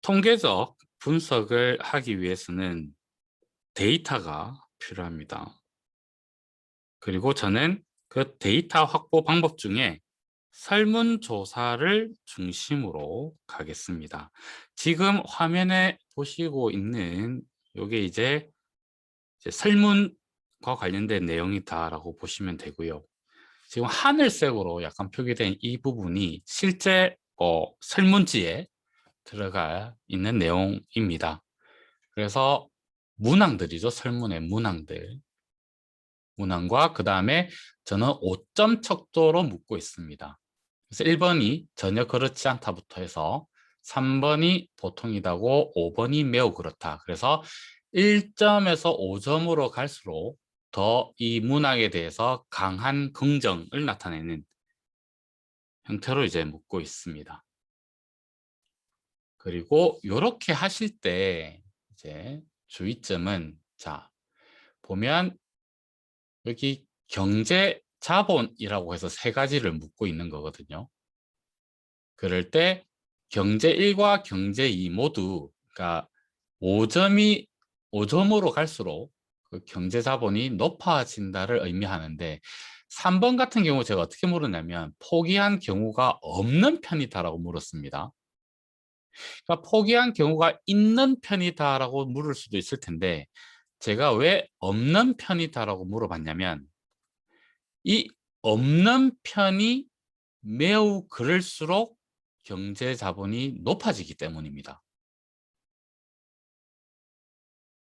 통계적 분석을 하기 위해서는 데이터가 필요합니다. 그리고 저는 그 데이터 확보 방법 중에 설문조사를 중심으로 가겠습니다. 지금 화면에 보시고 있는 이게 이제 설문과 관련된 내용이다라고 보시면 되고요. 지금 하늘색으로 약간 표기된 이 부분이 실제 설문지에 들어가 있는 내용입니다. 그래서 문항들이죠. 설문의 문항들. 문항과 그 다음에 저는 5점 척도로 묻고 있습니다. 그래서 1번이 전혀 그렇지 않다부터 해서 3번이 보통이다고 5번이 매우 그렇다. 그래서 1점에서 5점으로 갈수록 더 이 문항에 대해서 강한 긍정을 나타내는 형태로 이제 묻고 있습니다. 그리고 이렇게 하실 때 이제 주의점은 자 보면 여기 경제 자본이라고 해서 세 가지를 묻고 있는 거거든요. 그럴 때 경제 1과 경제 2 모두 그러니까 5점으로 갈수록 그 경제 자본이 높아진다를 의미하는데 3번 같은 경우 제가 어떻게 물었냐면 포기한 경우가 없는 편이다라고 물었습니다. 그러니까 포기한 경우가 있는 편이다라고 물을 수도 있을 텐데 제가 왜 없는 편이다라고 물어봤냐면 이 없는 편이 매우 그럴수록 경제 자본이 높아지기 때문입니다.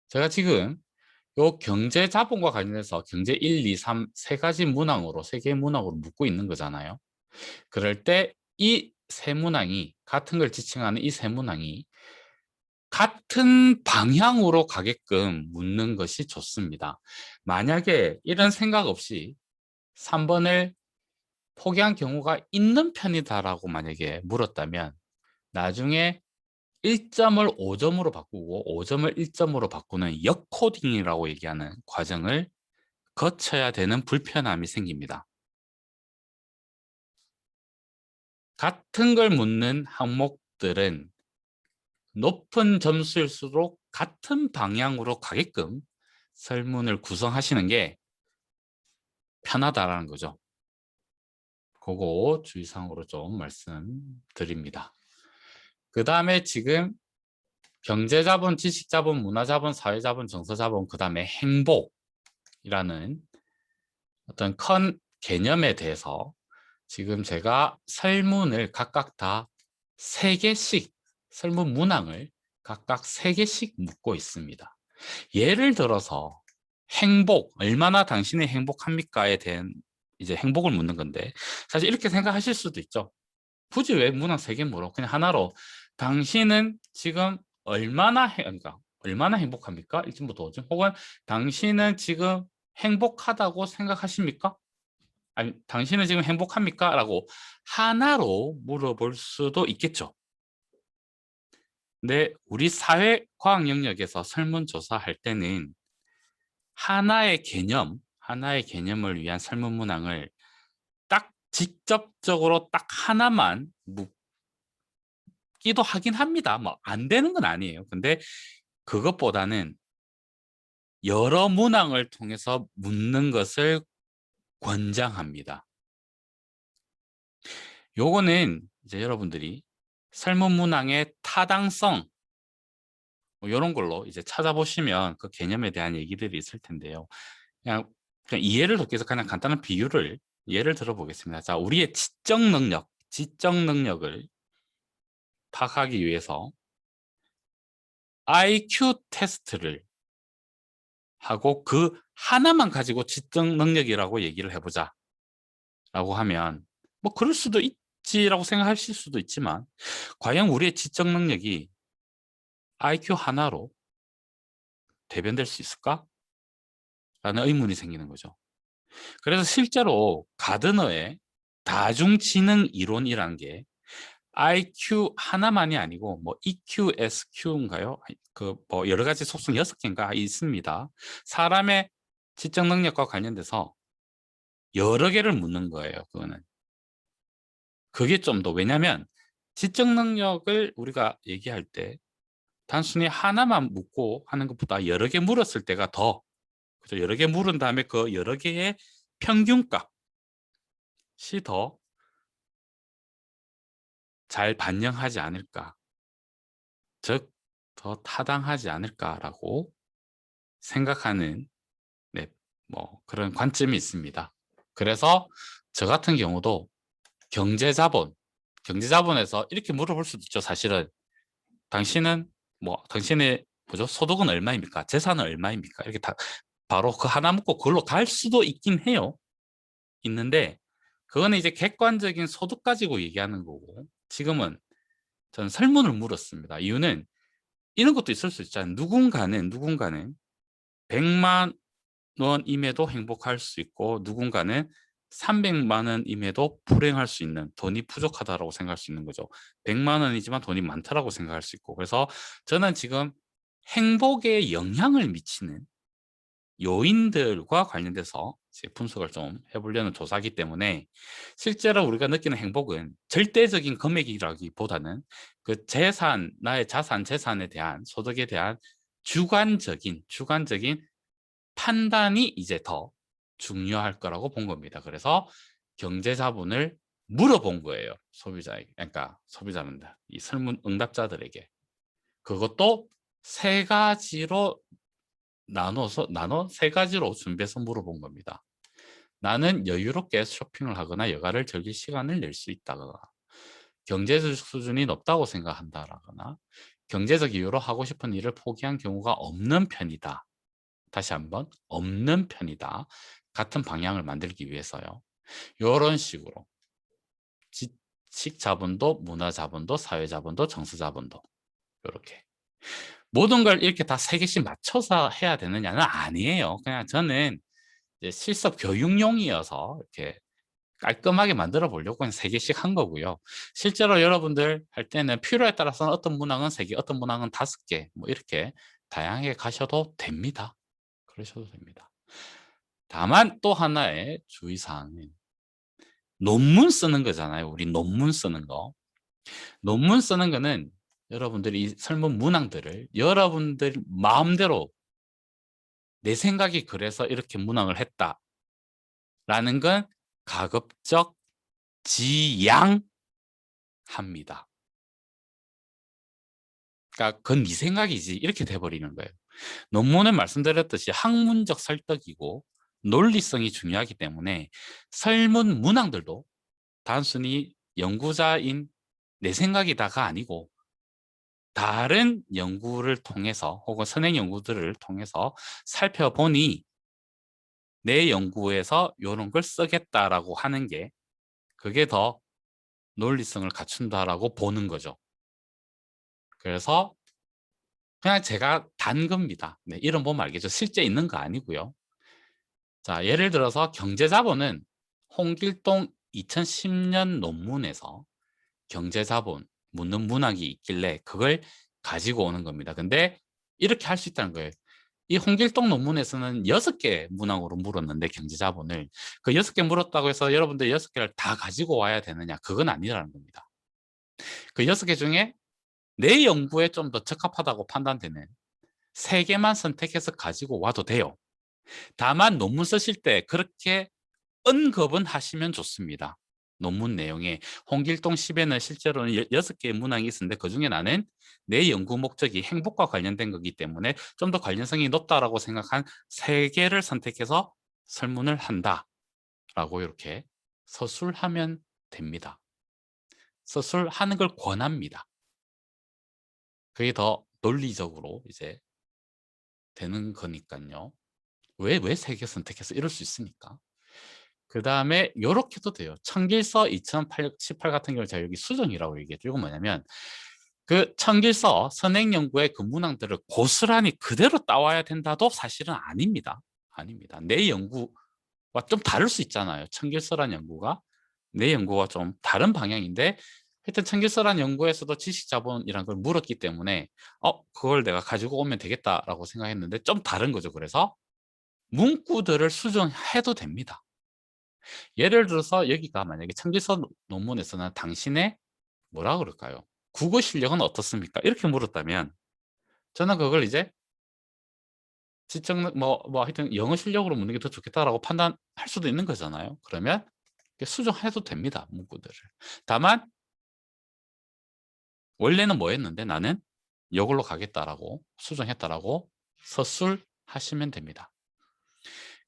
제가 지금 요 경제 자본과 관련해서 경제 1, 2, 3 세 가지 문항으로 세 개의 문항으로 묶고 있는 거잖아요. 그럴 때 이 세 문항이 같은 걸 지칭하는 이 세 문항이 같은 방향으로 가게끔 묻는 것이 좋습니다. 만약에 이런 생각 없이 3번을 포기한 경우가 있는 편이다라고 만약에 물었다면 나중에 1점을 5점으로 바꾸고 5점을 1점으로 바꾸는 역코딩이라고 얘기하는 과정을 거쳐야 되는 불편함이 생깁니다. 같은 걸 묻는 항목들은 높은 점수일수록 같은 방향으로 가게끔 설문을 구성하시는 게 편하다라는 거죠. 그거 주의사항으로 좀 말씀드립니다. 그 다음에 지금 경제자본, 지식자본, 문화자본, 사회자본, 정서자본, 그 다음에 행복이라는 어떤 큰 개념에 대해서 지금 제가 설문을 각각 다 3개씩 설문 문항을 각각 3개씩 묻고 있습니다. 예를 들어서 행복, 얼마나 당신이 행복합니까에 대한 이제 행복을 묻는 건데 사실 이렇게 생각하실 수도 있죠. 굳이 왜 문항 3개 물어? 그냥 하나로 당신은 지금 그러니까 얼마나 행복합니까? 1점부터 5점. 혹은 당신은 지금 행복하다고 생각하십니까? 아니, 당신은 지금 행복합니까? 라고 하나로 물어볼 수도 있겠죠. 근데 우리 사회과학 영역에서 설문조사할 때는 하나의 개념을 위한 설문 문항을 딱 직접적으로 딱 하나만 묻기도 하긴 합니다. 뭐 안 되는 건 아니에요. 근데 그것보다는 여러 문항을 통해서 묻는 것을 권장합니다. 요거는 이제 여러분들이 설문 문항의 타당성 뭐 이런 걸로 이제 찾아보시면 그 개념에 대한 얘기들이 있을 텐데요. 그냥 이해를 돕기 위해서 그냥 간단한 예를 들어보겠습니다. 자, 우리의 지적 능력을 파악하기 위해서 IQ 테스트를 하고 그 하나만 가지고 지적 능력이라고 얘기를 해보자 라고 하면 뭐 그럴 수도 있지라고 생각하실 수도 있지만 과연 우리의 지적 능력이 IQ 하나로 대변될 수 있을까? 라는 의문이 생기는 거죠. 그래서 실제로 가드너의 다중지능 이론이라는 게 IQ 하나만이 아니고 뭐 EQ, SQ인가요? 그 뭐 여러 가지 속성 6개인가 있습니다. 사람의 지적 능력과 관련돼서 여러 개를 묻는 거예요. 그거는. 그게 좀 더 왜냐면 지적 능력을 우리가 얘기할 때 단순히 하나만 묻고 하는 것보다 여러 개 물었을 때가 더, 그죠? 여러 개 물은 다음에 그 여러 개의 평균값이 더 잘 반영하지 않을까, 즉 더 타당하지 않을까라고 생각하는, 네, 뭐 그런 관점이 있습니다. 그래서 저 같은 경우도 경제자본에서 이렇게 물어볼 수도 있죠. 사실은 당신은 당신의 뭐죠? 소득은 얼마입니까? 재산은 얼마입니까? 이렇게 다 바로 그 하나 묻고 그걸로 갈 수도 있긴 해요. 있는데 그거는 이제 객관적인 소득 가지고 얘기하는 거고, 지금은 저는 설문을 물었습니다. 이유는 이런 것도 있을 수 있잖아요. 누군가는 100만 원임에도 행복할 수 있고, 누군가는 300만 원임에도 불행할 수 있는, 돈이 부족하다라고 생각할 수 있는 거죠. 100만 원이지만 돈이 많다라고 생각할 수 있고. 그래서 저는 지금 행복에 영향을 미치는 요인들과 관련돼서 분석을 좀 해보려는 조사이기 때문에, 실제로 우리가 느끼는 행복은 절대적인 금액이라기보다는 그 재산, 나의 자산, 재산에 대한, 소득에 대한 주관적인 판단이 이제 더 중요할 거라고 본 겁니다. 그래서 경제자본을 물어본 거예요. 소비자에게. 그러니까 소비자는 이 설문 응답자들에게. 그것도 세 가지로 나눠 세 가지로 준비해서 물어본 겁니다. 나는 여유롭게 쇼핑을 하거나 여가를 즐길 시간을 낼 수 있다거나, 경제적 수준이 높다고 생각한다라거나, 경제적 이유로 하고 싶은 일을 포기한 경우가 없는 편이다. 다시 한번, 없는 편이다. 같은 방향을 만들기 위해서요. 이런 식으로 지식 자본도, 문화 자본도, 사회 자본도, 정서 자본도, 이렇게 모든 걸 이렇게 다 세 개씩 맞춰서 해야 되느냐는 아니에요. 그냥 저는 이제 실습 교육용이어서 이렇게 깔끔하게 만들어 보려고 그냥 세 개씩 한 거고요. 실제로 여러분들 할 때는 필요에 따라서는 어떤 문항은 세 개, 어떤 문항은 5개, 뭐 이렇게 다양하게 가셔도 됩니다. 그러셔도 됩니다. 다만 또 하나의 주의사항은 논문 쓰는 거잖아요. 우리 논문 쓰는 거. 논문 쓰는 거는 여러분들이 이 설문 문항들을 여러분들 마음대로 내 생각이 그래서 이렇게 문항을 했다라는 건 가급적 지양합니다. 그러니까 그건 네 생각이지 이렇게 돼버리는 거예요. 논문은 말씀드렸듯이 학문적 설득이고 논리성이 중요하기 때문에 설문 문항들도 단순히 연구자인 내 생각이다가 아니고 다른 연구를 통해서 혹은 선행 연구들을 통해서 살펴보니 내 연구에서 이런 걸 쓰겠다라고 하는 게, 그게 더 논리성을 갖춘다라고 보는 거죠. 그래서 그냥 제가 단 겁니다. 네, 이름 보면 알겠죠. 실제 있는 거 아니고요. 자, 예를 들어서 경제자본은 홍길동 2010년 논문에서 경제자본 묻는 문항이 있길래 그걸 가지고 오는 겁니다. 근데 이렇게 할 수 있다는 거예요. 이 홍길동 논문에서는 6개 문항으로 물었는데 경제자본을, 그 6개 물었다고 해서 여러분들 6개를 다 가지고 와야 되느냐? 그건 아니라는 겁니다. 그 6개 중에 내 연구에 좀 더 적합하다고 판단되는 3개만 선택해서 가지고 와도 돼요. 다만 논문 쓰실 때 그렇게 언급은 하시면 좋습니다. 논문 내용에 홍길동 10에는 실제로는 6개의 문항이 있었는데 그중에 나는 내 연구 목적이 행복과 관련된 거기 때문에 좀 더 관련성이 높다라고 생각한 3개를 선택해서 설문을 한다라고 이렇게 서술하면 됩니다. 서술하는 걸 권합니다. 그게 더 논리적으로 이제 되는 거니까요. 왜 3개 선택해서 이럴 수 있으니까. 그 다음에 요렇게도 돼요. 청길서 2018 같은 경우 제가 여기 수정이라고 얘기했죠. 이건 뭐냐면 그 청길서 선행연구의 그 문항들을 고스란히 그대로 따와야 된다도 사실은 아닙니다. 아닙니다. 내 연구와 좀 다를 수 있잖아요. 청길서란 연구가 내 연구와 좀 다른 방향인데, 하여튼 청길서란 연구에서도 지식자본이라는 걸 물었기 때문에 그걸 내가 가지고 오면 되겠다라고 생각했는데 좀 다른 거죠. 그래서 문구들을 수정해도 됩니다. 예를 들어서 여기가 만약에 청길서 논문에서는 당신의 뭐라 그럴까요? 국어 실력은 어떻습니까? 이렇게 물었다면 저는 그걸 이제 지적 하여튼 영어 실력으로 묻는 게 더 좋겠다라고 판단할 수도 있는 거잖아요. 그러면 수정해도 됩니다. 문구들을. 다만 원래는 뭐였는데 나는 이걸로 가겠다라고 수정했다라고 서술하시면 됩니다.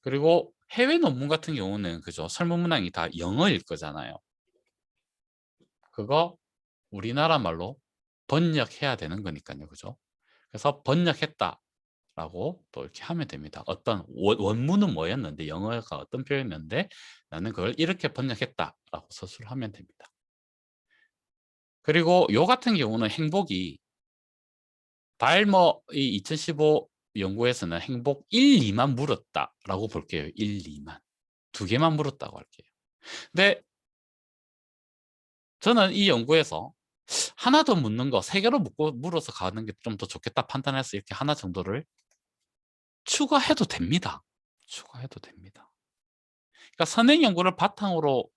그리고 해외 논문 같은 경우는 그죠, 설문 문항이 다 영어일 거잖아요. 그거 우리나라 말로 번역해야 되는 거니까요. 그죠? 그래서 번역했다라고 또 이렇게 하면 됩니다. 어떤 원문은 뭐였는데, 영어가 어떤 표현이었는데 나는 그걸 이렇게 번역했다라고 서술하면 됩니다. 그리고 요 같은 경우는 행복이 발머 이 2015 연구에서는 행복 1, 2만 물었다라고 볼게요. 1, 2만. 두 개만 물었다고 할게요. 근데 저는 이 연구에서 하나 더 묻는 거, 세 개로 물어서 가는 게 좀 더 좋겠다 판단해서 이렇게 하나 정도를 추가해도 됩니다. 추가해도 됩니다. 그러니까 선행 연구를 바탕으로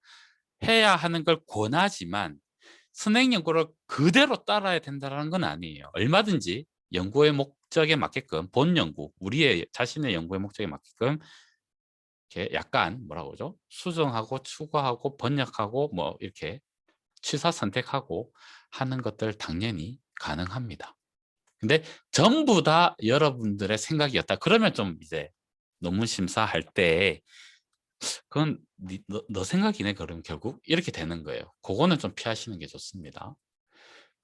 해야 하는 걸 권하지만 선행 연구를 그대로 따라야 된다는 건 아니에요. 얼마든지 연구의 목적에 맞게끔 본 연구, 우리의 자신의 연구의 목적에 맞게끔 이렇게 약간 뭐라고 그러죠? 수정하고 추가하고 번역하고 뭐 이렇게 취사 선택하고 하는 것들 당연히 가능합니다. 근데 전부 다 여러분들의 생각이었다. 그러면 좀 이제 논문 심사할 때 그건 너 생각이네. 그럼 결국 이렇게 되는 거예요. 그거는 좀 피하시는 게 좋습니다.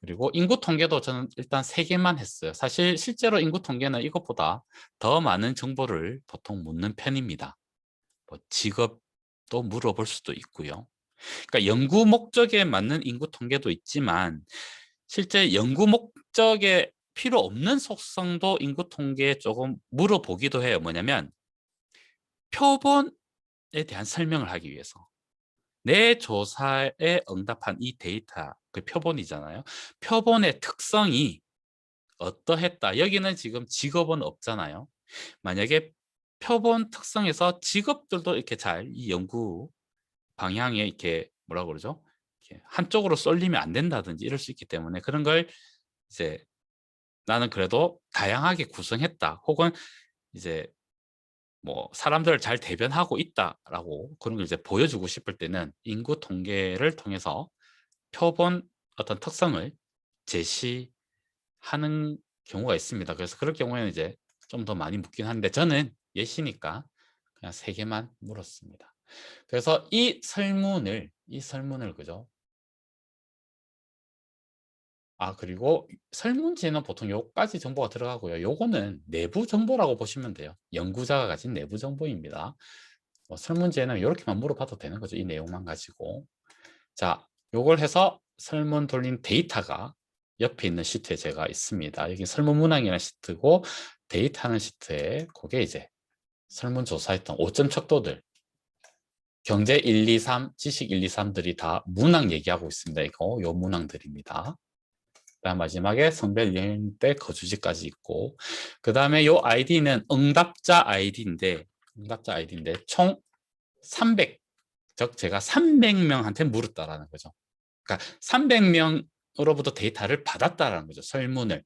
그리고 인구 통계도 저는 일단 3개만 했어요. 사실 실제로 인구 통계는 이것보다 더 많은 정보를 보통 묻는 편입니다. 뭐 직업도 물어볼 수도 있고요. 그러니까 연구 목적에 맞는 인구 통계도 있지만 실제 연구 목적에 필요 없는 속성도 인구 통계에 조금 물어보기도 해요. 뭐냐면 표본에 대한 설명을 하기 위해서. 내 조사에 응답한 이 데이터, 그 표본이잖아요. 표본의 특성이 어떠했다. 여기는 지금 직업은 없잖아요. 만약에 표본 특성에서 직업들도 이렇게 잘 이 연구 방향에 이렇게 뭐라고 그러죠? 이렇게 한쪽으로 쏠리면 안 된다든지 이럴 수 있기 때문에 그런 걸 이제 나는 그래도 다양하게 구성했다. 혹은 이제 뭐 사람들을 잘 대변하고 있다라고 그런 걸 이제 보여주고 싶을 때는 인구 통계를 통해서 표본 어떤 특성을 제시하는 경우가 있습니다. 그래서 그럴 경우에는 이제 좀 더 많이 묻긴 하는데 저는 예시니까 그냥 3개만 물었습니다. 그래서 이 설문을 그죠? 그리고 설문지에는 보통 요까지 정보가 들어가고요. 요거는 내부 정보라고 보시면 돼요. 연구자가 가진 내부 정보입니다. 설문지에는 이렇게만 물어봐도 되는 거죠. 이 내용만 가지고. 자, 요걸 해서 설문 돌린 데이터가 옆에 있는 시트에 제가 있습니다. 여기 설문 문항이라는 시트고 데이터는 시트에 그게 이제 설문조사했던 5점 척도들 경제 1, 2, 3, 지식 1, 2, 3들이 다 문항 얘기하고 있습니다. 요 문항들입니다. 그다음 마지막에 성별, 연령대, 거주지까지 있고 그 다음에 요 아이디는 응답자 아이디인데 총 300, 즉 제가 300명한테 물었다라는 거죠. 그러니까 300명으로부터 데이터를 받았다라는 거죠. 설문을.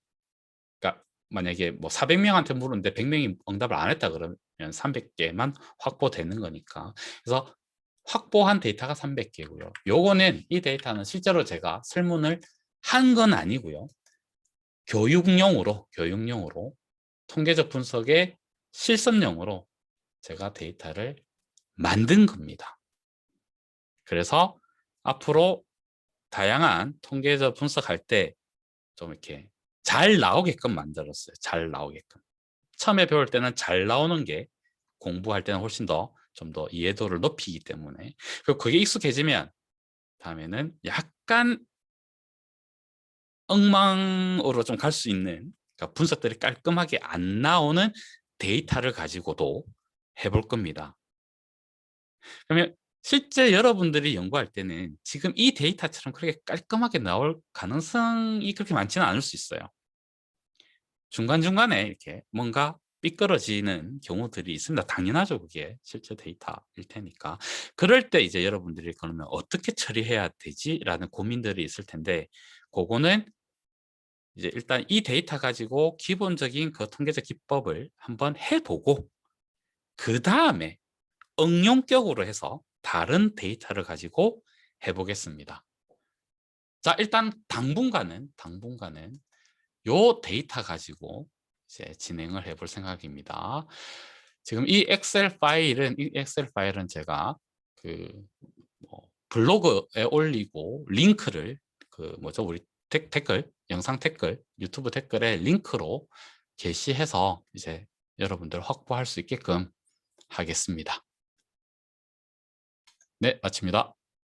그러니까 만약에 뭐 400명한테 물었는데 100명이 응답을 안 했다 그러면 300개만 확보되는 거니까. 그래서 확보한 데이터가 300개고요. 요거는 이 데이터는 실제로 제가 설문을 한 건 아니고요. 교육용으로 통계적 분석의 실습용으로 제가 데이터를 만든 겁니다. 그래서 앞으로 다양한 통계적 분석할 때 좀 이렇게 잘 나오게끔 만들었어요. 잘 나오게끔. 처음에 배울 때는 잘 나오는 게 공부할 때는 훨씬 더 좀 더 이해도를 높이기 때문에 그리고 그게 익숙해지면 다음에는 약간 엉망으로 좀 갈 수 있는, 그러니까 분석들이 깔끔하게 안 나오는 데이터를 가지고도 해볼 겁니다. 그러면 실제 여러분들이 연구할 때는 지금 이 데이터처럼 그렇게 깔끔하게 나올 가능성이 그렇게 많지는 않을 수 있어요. 중간중간에 이렇게 뭔가 삐뚤어지는 경우들이 있습니다. 당연하죠. 그게 실제 데이터일 테니까. 그럴 때 이제 여러분들이 그러면 어떻게 처리해야 되지? 라는 고민들이 있을 텐데 그거는 이제 일단 이 데이터 가지고 기본적인 그 통계적 기법을 한번 해보고 그 다음에 응용격으로 해서 다른 데이터를 가지고 해보겠습니다. 자, 일단 당분간은 요 데이터 가지고 이제 진행을 해볼 생각입니다. 지금 이 엑셀 파일은 제가 블로그에 올리고 링크를 우리 댓글, 영상 댓글, 유튜브 댓글에 링크로 게시해서 이제 여러분들 확보할 수 있게끔 하겠습니다. 네, 마칩니다.